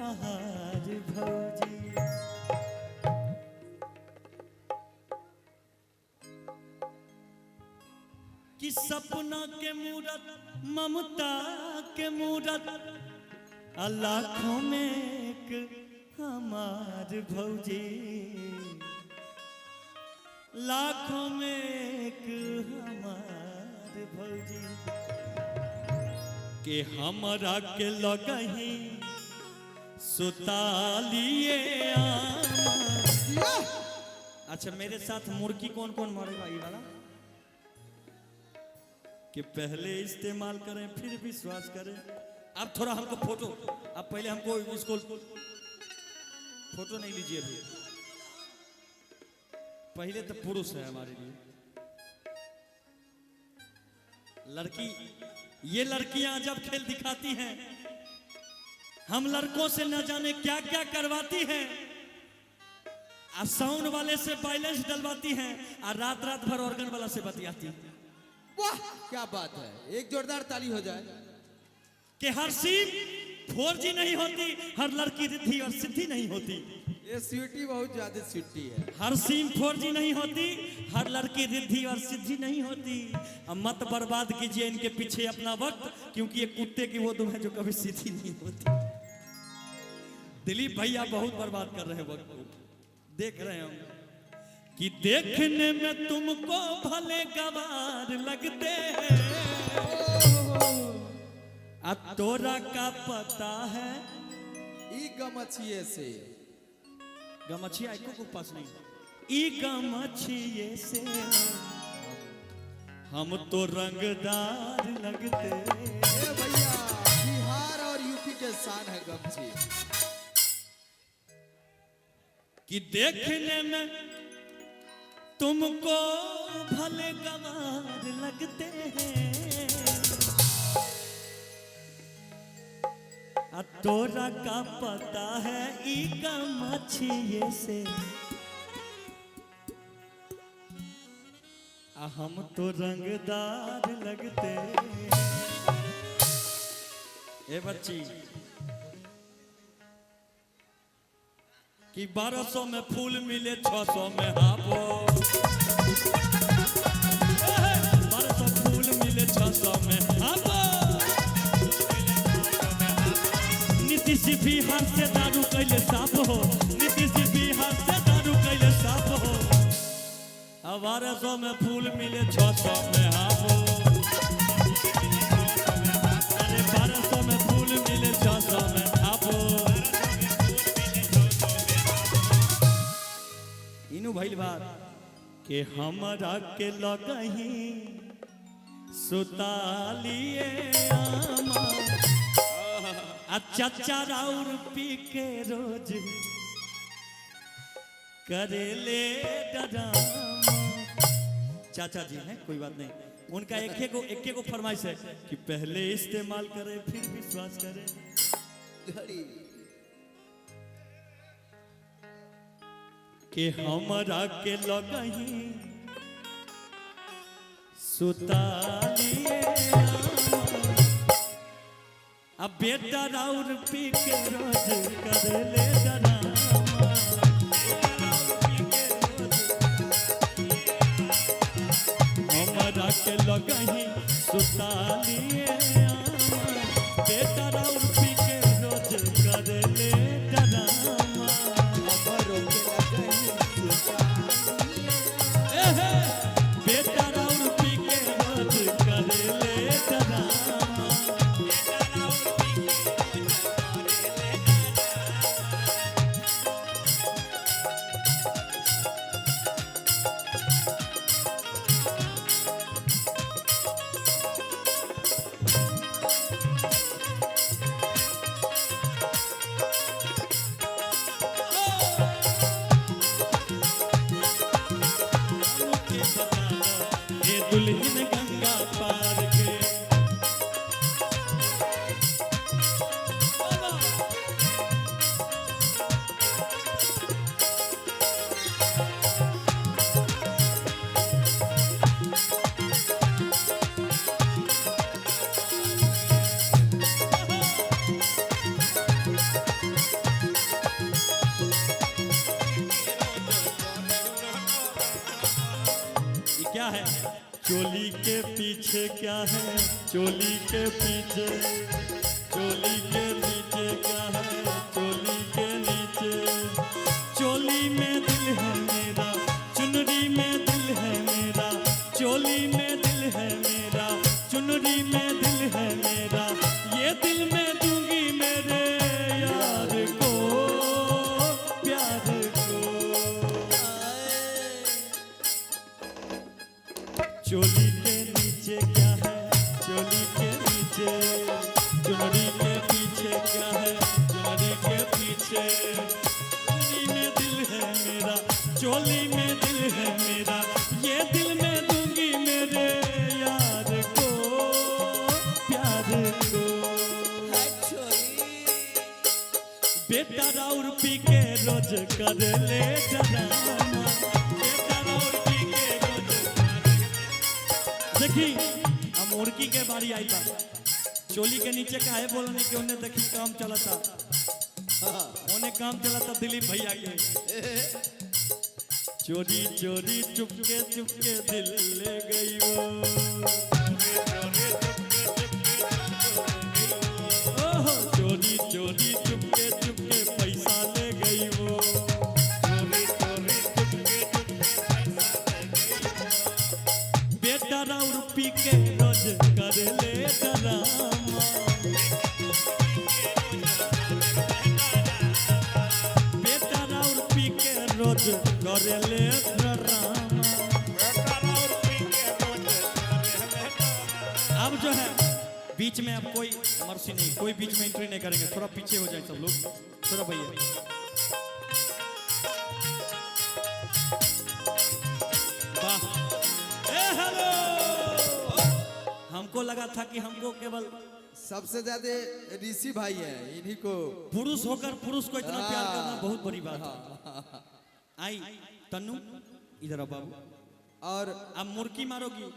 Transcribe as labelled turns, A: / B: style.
A: हमार भौजी। कि सपना के मूरत ममता के मूरत लाखों में एक हमार भौजी, लाखों में एक हमार भौजी। के हमरा के लगही सुतालिए आमा। अच्छा मेरे साथ मुर्गी कौन कौन मारेगा ये वाला? कि पहले इस्तेमाल करें फिर विश्वास करें। अब थोड़ा हमको फोटो, अब पहले हमको इसको फोटो नहीं लीजिए अभी, पहले तो पुरुष है हमारे लिए। लड़की, ये लड़कियां जब खेल दिखाती हैं, हम लड़कों से न जाने क्या क्या करवाती हैं, और साउंड वाले से बैलेंस डलवाती हैं, और रात रात भर ऑर्गन वाला से बतियाती हैं।
B: वाह क्या बात है, एक जोरदार ताली हो जाए।
A: कि हर सीम 4G नहीं होती, हर लड़की रिद्धि और सिद्धि नहीं होती।
B: ये स्वीटी बहुत ज्यादा स्वीटी है।
A: हर सीम 4G नहीं होती, हर लड़की रिद्धि और सिद्धि नहीं होती। अब मत बर्बाद कीजिए इनके पीछे अपना वक्त, क्योंकि ये कुत्ते की वो दुम है जो कभी सीधी नहीं होती। दिलीप भैया बहुत बर्बाद कर रहे हैं वक्त को, देख रहे हैं हम। कि देखने में तुमको भले गवार लगते हैं, अब तोरा का पता है।
B: ई गमछिए से,
A: गमछिया एको को पास नहीं, ई गमछिए से हम तो रंगदार लगते।
B: ए भैया बिहार और यूपी के शान है गमछी।
A: कि देखने में तुमको भले गवार लगते हैं, तोरा का पता है ई गमछिए से हम तो रंगदार लगते। ए बच्ची कि 1200 में फूल मिले 600 में हाफो, 1200 फूल मिले 600 में हाफो। नीतीश बिहार से दारू कैले साफ हो, नीतीश बिहार से दारू कैले साफ हो। 1200 में फूल मिले 600 में हाफो, अरे 1200 में फूल मिले 600 में हाफो। इनु भइल बात के हमरा के लगही सुतालिए आमा। चाचा राउर पी के रोज करेले डरामा। चाचा जी हैं, कोई बात नहीं, उनका एक को फरमाइश है कि पहले इस्तेमाल करें फिर विश्वास करें। कि हमरा के लगही सुतालिए अब बेटा राउर पी के रोज करेले डरामा। हमरा के लगही सुतालिए बेटा राउर पी के रोज करेले डरामा। बेटा राउर पी के रोज करेले डरामा। दुल्हन गंगा पार के क्या है? चोली के पीछे क्या है? चोली के पीछे, चोली के नीचे क्या है? चोली के नीचे, चोली में दिल है मेरा, चुनरी में दिल है मेरा, चोली में दिल है मेरा, चुनरी में दिल है मेरा, ये दिल में दूंगी मेरे यार को, प्यार को। चोली के नीचे क्या है? चोली के नीचे, चुनरी के पीछे क्या है? चुनरी के पीछे, चोली में दिल है मेरा, चोली में दिल है मेरा, ये दिल में दूंगी मेरे यार को, प्यार को। बेटा राउर पी के रोज कर ले डरामा, बेटा राउर पी के रोज। देखी हम मुर्गी के बारी आई बा, चोली के नीचे का है बोलने के उन्हें देखी काम चला था, उन्हें काम चला था दिलीप भैया के। चोरी चोरी चुपके चुपके दिल ले गई वो, ओहो चोरी चोरी चुपके चुपके पैसा ले गई वो, चोरी चोरी चुपके चुपके पैसा ले गई वो। बेटा राउर पी के रोज कर ले डरामा, बेटा राउर पी के रोज कर ले डरामा। अब जो है बीच में अब कोई मर्सी नहीं, कोई बीच में एंट्री नहीं करेंगे, थोड़ा पीछे हो जाए सब लोग, थोड़ा भैया। वाह, ए हेलो। हमको लगा था कि हमको केवल
B: सबसे ज्यादा ऋषि भाई हैं, इन्हीं को
A: पुरुष होकर पुरुष को इतना प्यार करना बहुत बड़ी बात है। आई तन्नू इधर आओ बाबू,
B: और
A: अब मुर्की मारोगी